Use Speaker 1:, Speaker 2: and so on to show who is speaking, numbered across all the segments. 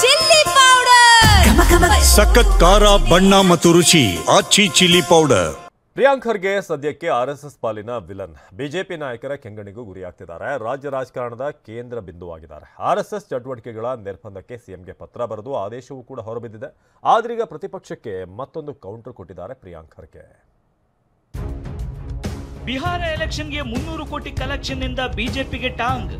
Speaker 1: Chilli powder
Speaker 2: ಸಖತ್ ಖಾರ ಬಣ್ಣ ಮತ್ತು ರುಚಿ ಆಚಿ ಚಿಲ್ಲಿ ಪೌಡರ್.
Speaker 3: ಪ್ರಿಯಾಂಕ್ ಖರ್ಗೆ ಸದ್ಯಕ್ಕೆ ಆರ್ಎಸ್ಎಸ್ ಪಾಲಿನ ವಿಲನ್. ಬಿಜೆಪಿ ನಾಯಕರ ಕೆಂಗಣಿಗೂ ಗುರಿಯಾಗ್ತಿದ್ದಾರೆ. ರಾಜ್ಯ ರಾಜಕಾರಣದ ಕೇಂದ್ರ ಬಿಂದುವಾಗಿದ್ದಾರೆ. ಆರ್ಎಸ್ಎಸ್ ಚಟುವಟಿಕೆಗಳ ನಿರ್ಬಂಧಕ್ಕೆ ಸಿಎಂಗೆ ಪತ್ರ ಬರೆದು ಆದೇಶವೂ ಕೂಡ ಹೊರಬಿದ್ದಿದೆ. ಆದ್ರೀಗ ಪ್ರತಿಪಕ್ಷಕ್ಕೆ ಮತ್ತೊಂದು ಕೌಂಟರ್ ಕೊಟ್ಟಿದ್ದಾರೆ ಪ್ರಿಯಾಂಕ್ ಖರ್ಗೆ.
Speaker 4: ಬಿಹಾರ ಎಲೆಕ್ಷನ್ಗೆ 300 ಕೋಟಿ ಕಲೆಕ್ಷನ್ ಇಂದ ಬಿಜೆಪಿಗೆ ಟಾಂಗ್.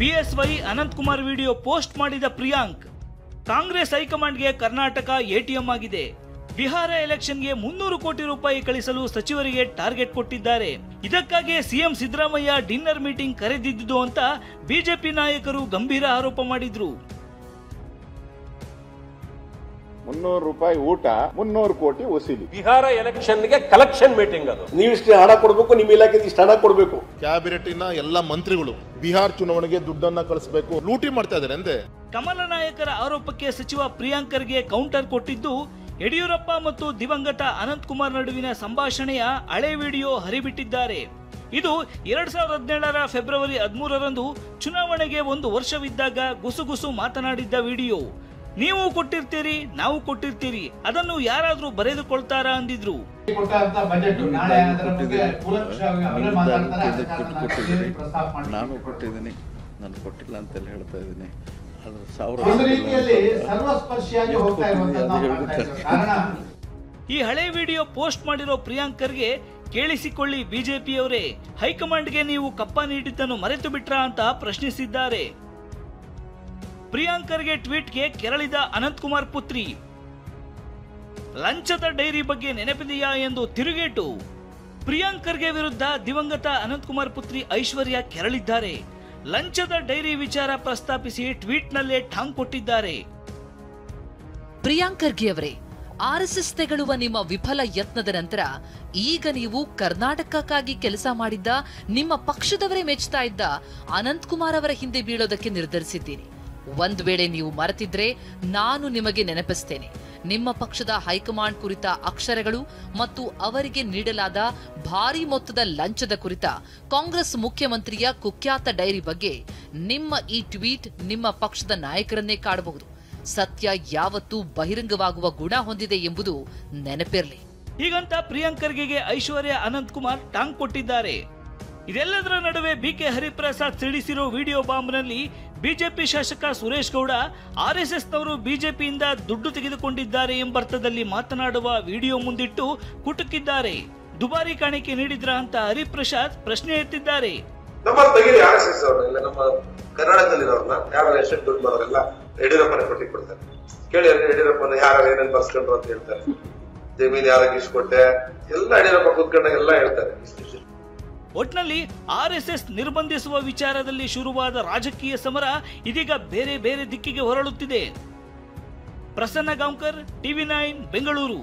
Speaker 4: BSY Ananth Kumar video post ಮಾಡಿದ ಪ್ರಿಯಾಂಕ್, ಕಾಂಗ್ರೆಸ್ ಹೈಕಮಾಂಡ್ಗೆ ಕರ್ನಾಟಕ ಎಟಿಎಂ ಆಗಿದೆ. ಬಿಹಾರ ಎಲೆಕ್ಷನ್ಗೆ 300 ಕೋಟಿ ರೂಪಾಯಿ ಕಳಿಸಲು ಸಚಿವರಿಗೆ ಟಾರ್ಗೆಟ್ ಕೊಟ್ಟಿದ್ದಾರೆ. ಇದಕ್ಕಾಗಿ ಸಿಎಂ ಸಿದ್ದರಾಮಯ್ಯ ಡಿನ್ನರ್ ಮೀಟಿಂಗ್ ಕರೆದಿದ್ದು ಅಂತ ಬಿಜೆಪಿ ನಾಯಕರು ಗಂಭೀರ ಆರೋಪ ಮಾಡಿದ್ರು.
Speaker 5: 300 ರೂಪಾಯಿ ಊಟ, 300 ಕೋಟಿ ವಸೂಲಿ.
Speaker 6: ಬಿಹಾರ ಎಲೆಕ್ಷನ್ಗೆ ಕಲೆಕ್ಷನ್ ಮೀಟಿಂಗ್ ಅದು.
Speaker 5: ನೀವಿಷ್ಟು ಹಣ ಕೊಡಬೇಕು, ನಿಮ್ಮ ಇಲಾಖೆಗೆ ಇಷ್ಟು ಹಣ ಕೊಡಬೇಕು.
Speaker 7: ಕ್ಯಾಬಿನೆಟ್ನ ಎಲ್ಲ ಮಂತ್ರಿಗಳು ಬಿಹಾರ ಚುನಾವಣೆಗೆ ದುಡ್ಡನ್ನ ಕಳಿಸಬೇಕು, ಲೂಟಿ ಮಾಡ್ತಾ ಇದ್ದಾರೆ ಅಂತೆ.
Speaker 4: ಕಮಲ ನಾಯಕರ ಆರೋಪಕ್ಕೆ ಸಚಿವ ಪ್ರಿಯಾಂಕ್ ಖರ್ಗೆ ಕೌಂಟರ್ ಕೊಟ್ಟಿದ್ದು, ಯಡಿಯೂರಪ್ಪ ಮತ್ತು ದಿವಂಗತ ಅನಂತ್ ಕುಮಾರ್ ನಡುವಿನ ಸಂಭಾಷಣೆಯ ಹಳೆ ವಿಡಿಯೋ ಹರಿಬಿಟ್ಟಿದ್ದಾರೆ. ಇದು 2017ರ ಫೆಬ್ರವರಿ 13ರಂದು ಚುನಾವಣೆಗೆ 1 ವರ್ಷವಿದ್ದಾಗ ಗುಸುಗುಸು ಮಾತನಾಡಿದ್ದ ವಿಡಿಯೋ. ನೀವು ಕೊಟ್ಟಿರ್ತೀರಿ, ನಾವು ಕೊಟ್ಟಿರ್ತೀರಿ, ಅದನ್ನು ಯಾರಾದ್ರೂ ಬರೆದುಕೊಳ್ತಾರಾ ಅಂದಿದ್ರು.
Speaker 8: ನಾನು ಕೊಟ್ಟಿದ್ದೀನಿ, ನಾನು ಕೊಟ್ಟಿಲ್ಲ ಅಂತೆಲ್ಲ ಹೇಳ್ತಾ ಇದ್ದೀನಿ.
Speaker 4: ಈ ಹಳೆ ವಿಡಿಯೋ ಪೋಸ್ಟ್ ಮಾಡಿರೋ ಪ್ರಿಯಾಂಕ್ ಖರ್ಗೆ, ಕೇಳಿಸಿಕೊಳ್ಳಿ ಬಿಜೆಪಿಯವರೇ, ಹೈಕಮಾಂಡ್ಗೆ ನೀವು ಕಪ್ಪ ನೀಡಿದ್ದನ್ನು ಮರೆತು ಬಿಟ್ರಾ ಅಂತ ಪ್ರಶ್ನಿಸಿದ್ದಾರೆ. ಪ್ರಿಯಾಂಕ್ ಖರ್ಗೆ ಟ್ವೀಟ್ಗೆ ಕೆರಳಿದ ಅನಂತ್ ಕುಮಾರ್ ಪುತ್ರಿ, ಲಂಚದ ಡೈರಿ ಬಗ್ಗೆ ನೆನಪಿದೆಯಾ ಎಂದು ತಿರುಗೇಟು. ಪ್ರಿಯಾಂಕ್ ಖರ್ಗೆ ವಿರುದ್ಧ ದಿವಂಗತ ಅನಂತ್ ಕುಮಾರ್ ಪುತ್ರಿ ಐಶ್ವರ್ಯ ಕೆರಳಿದ್ದಾರೆ. ಲಂಚದ ಡೈರಿ ವಿಚಾರ ಪ್ರಸ್ತಾಪಿಸಿ ಟ್ವೀಟ್ನಲ್ಲೇ ಠಾಂಗ್ ಕೊಟ್ಟಿದ್ದಾರೆ.
Speaker 9: ಪ್ರಿಯಾಂಕ್ ಖರ್ಗೆ ಅವರೇ, ಆರ್ಎಸ್ಎಸ್ ತೆಗಳುವ ನಿಮ್ಮ ವಿಫಲ ಯತ್ನದ ನಂತರ ಈಗ ನೀವು ಕರ್ನಾಟಕಕ್ಕಾಗಿ ಕೆಲಸ ಮಾಡಿದ್ದ, ನಿಮ್ಮ ಪಕ್ಷದವರೇ ಮೆಚ್ಚುತ್ತಾ ಇದ್ದ ಅನಂತ್ ಕುಮಾರ್ ಅವರ ಹಿಂದೆ ಬೀಳೋದಕ್ಕೆ ನಿರ್ಧರಿಸಿದ್ದೀರಿ. ಒಂದು ವೇಳೆ ನೀವು ಮರೆತಿದ್ರೆ ನಾನು ನಿಮಗೆ ನೆನಪಿಸ್ತೇನೆ. ನಿಮ್ಮ ಪಕ್ಷದ ಹೈಕಮಾಂಡ್ ಕುರಿತ ಅಕ್ಷರಗಳು ಮತ್ತು ಅವರಿಗೆ ನೀಡಲಾದ ಭಾರಿ ಮೊತ್ತದ ಲಂಚದ ಕುರಿತ ಕಾಂಗ್ರೆಸ್ ಮುಖ್ಯಮಂತ್ರಿಯ ಕುಖ್ಯಾತ ಡೈರಿ ಬಗ್ಗೆ ನಿಮ್ಮ ಈ ಟ್ವೀಟ್ ನಿಮ್ಮ ಪಕ್ಷದ ನಾಯಕರನ್ನೇ ಕಾಡಬಹುದು. ಸತ್ಯ ಯಾವತ್ತೂ ಬಹಿರಂಗವಾಗುವ ಗುಣ ಹೊಂದಿದೆ ಎಂಬುದು ನೆನಪಿರಲಿ.
Speaker 4: ಹೀಗಂತ ಪ್ರಿಯಾಂಕ್ ಖರ್ಗೆಗೆ ಐಶ್ವರ್ಯ ಅನಂತ್ ಕುಮಾರ್ ಟಾಂಗ್ ಕೊಟ್ಟಿದ್ದಾರೆ. ಇದೆಲ್ಲದರ ನಡುವೆ ಬಿಕೆ ಹರಿಪ್ರಸಾದ್ ಸಿಡಿಸಿರೋ ವಿಡಿಯೋ ಬಾಂಬ್ನಲ್ಲಿ ಬಿಜೆಪಿ ಶಾಸಕ ಸುರೇಶ್ ಗೌಡ, ಆರ್ಎಸ್ಎಸ್ನವರು ಬಿಜೆಪಿಯಿಂದ ದುಡ್ಡು ತೆಗೆದುಕೊಂಡಿದ್ದಾರೆ ಎಂಬರ್ಥದಲ್ಲಿ ಮಾತನಾಡುವ ವಿಡಿಯೋ ಮುಂದಿಟ್ಟು ಕುಟುಕಿದ್ದಾರೆ. ದುಬಾರಿ ಕಾಣಿಕೆ ನೀಡಿದ್ರ ಅಂತ ಹರಿಪ್ರಸಾದ್ ಪ್ರಶ್ನೆ ಎತ್ತಿದ್ದಾರೆ.
Speaker 10: ನಮ್ಮ ಕರ್ನಾಟಕದಲ್ಲಿರೋರ್ನ ಯಾರು ಎಷ್ಟು ದುಡ್ಡು ಮಾಡೋರೆಲ್ಲ ಯಡಿಯೂರಪ್ಪನ ಕೊಡ್ತಾರೆ. ಕೇಳಿ ಯಡಿಯೂರಪ್ಪನ ಯಾರು ಏನೇನು ಬರ್ಸ್ಕೊಂಡ್ರು ಅಂತ ಹೇಳ್ತಾರೆ. ಜಮೀನ್ ಯಾರಿಗೆ ಇಸ್ಕೊಟ್ಟೆ ಎಲ್ಲ ಯಡಿಯೂರಪ್ಪ ಕೂತ್ಕೊಂಡಾಗ ಎಲ್ಲ ಹೇಳ್ತಾರೆ.
Speaker 4: ಒಟ್ನಲ್ಲಿ ಆರ್ಎಸ್ಎಸ್ ನಿರ್ಬಂಧಿಸುವ ವಿಚಾರದಲ್ಲಿ ಶುರುವಾದ ರಾಜಕೀಯ ಸಮರ ಇದೀಗ ಬೇರೆ ಬೇರೆ ದಿಕ್ಕಿಗೆ ಹೊರಳುತ್ತಿದೆ. ಪ್ರಸನ್ನ ಗಾಂವ್ಕರ್, ಟಿವಿ9 ಬೆಂಗಳೂರು.